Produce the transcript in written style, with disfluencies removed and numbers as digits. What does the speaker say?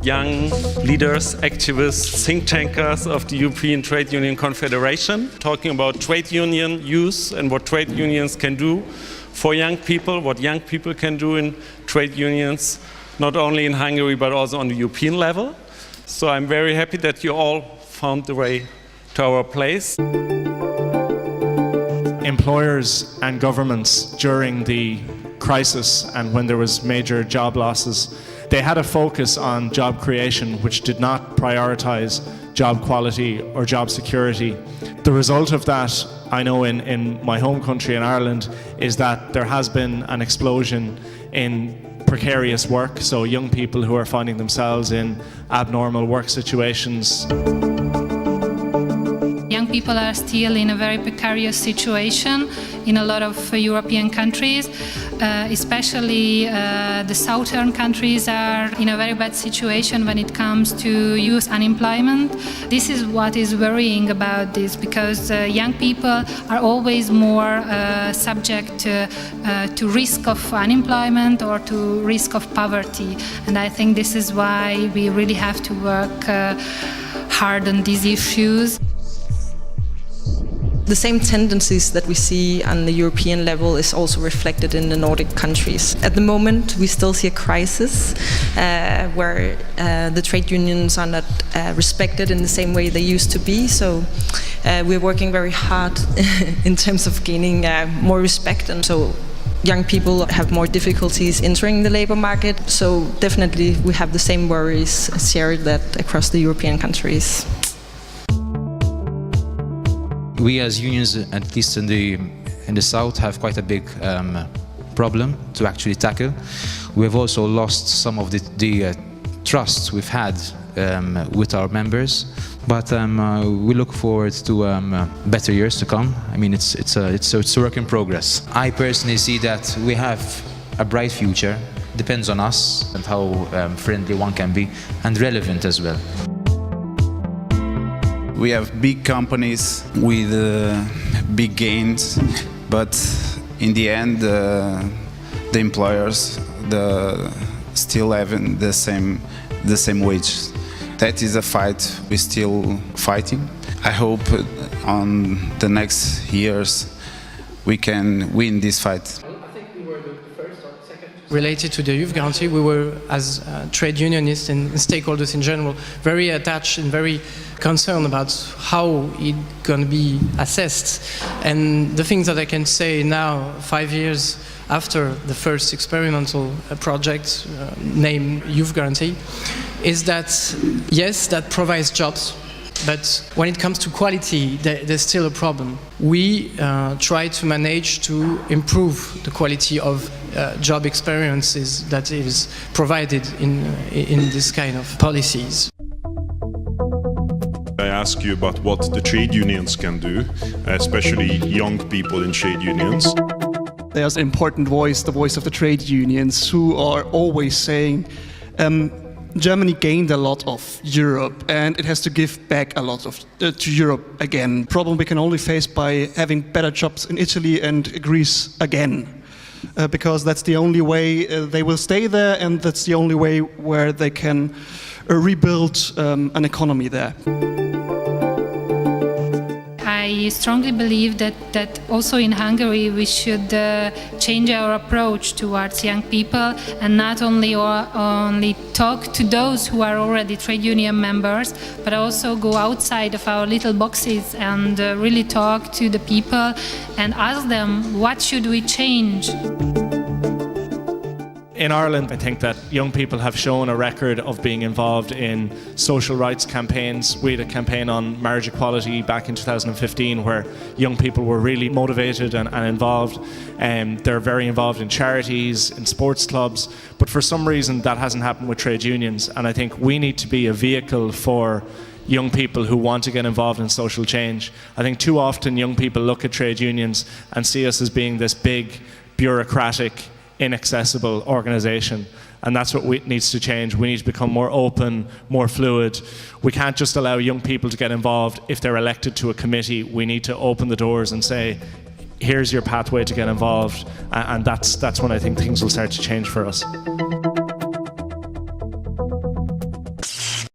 Young leaders, activists, think tankers of the European Trade Union Confederation, talking about trade union use and what trade unions can do for young people, what young people can do in trade unions, not only in Hungary but also on the European level. So I'm very happy that you all found the way to our place. Employers and governments during the crisis and when there was major job losses, they had a focus on job creation which did not prioritize job quality or job security. The result of that, I know in my home country in Ireland, is that there has been an explosion in precarious work, so young people who are finding themselves in abnormal work situations. Young people are still in a very precarious situation in a lot of European countries, especially the southern countries are in a very bad situation when it comes to youth unemployment. This is what is worrying about this, because young people are always more subject to risk of unemployment or to risk of poverty, and I think this is why we really have to work hard on these issues. The same tendencies that we see on the European level is also reflected in the Nordic countries. At the moment, we still see a crisis where the trade unions are not respected in the same way they used to be. So we're working very hard in terms of gaining more respect, and so young people have more difficulties entering the labor market. So definitely we have the same worries shared that across the European countries. We as unions, at least in the south, have quite a big problem to actually tackle. We have also lost some of the trust we've had with our members, but we look forward to better years to come. I mean, it's a work in progress. I personally see that we have a bright future. Depends on us and how friendly one can be, and relevant as well. We have big companies with big gains, but in the end, the employers still having the same wage. That is a fight we're still fighting. I hope on the next years we can win this fight. Related to the youth guarantee, we were, as trade unionists and stakeholders in general, very attached and very concerned about how it's going to be assessed. And the things that I can say now, 5 years after the first experimental project named Youth Guarantee, is that yes, that provides jobs, but when it comes to quality, there's still a problem. We try to manage to improve the quality of job experiences that is provided in this kind of policies. I ask you about what the trade unions can do, especially young people in trade unions. There's an important voice, the voice of the trade unions, who are always saying Germany gained a lot of Europe and it has to give back a lot of to Europe again. Problem we can only face by having better jobs in Italy and Greece again, because that's the only way they will stay there, and that's the only way where they can rebuild an economy there. I strongly believe that also in Hungary we should change our approach towards young people, and not only talk to those who are already trade union members, but also go outside of our little boxes and really talk to the people and ask them, what should we change? In Ireland, I think that young people have shown a record of being involved in social rights campaigns. We had a campaign on marriage equality back in 2015 where young people were really motivated and involved. They're very involved in charities, in sports clubs, but for some reason that hasn't happened with trade unions, and I think we need to be a vehicle for young people who want to get involved in social change. I think too often young people look at trade unions and see us as being this big, bureaucratic, inaccessible organisation, and that's what needs to change. We need to become more open, more fluid. We can't just allow young people to get involved if they're elected to a committee. We need to open the doors and say, here's your pathway to get involved, and that's when I think things will start to change for us.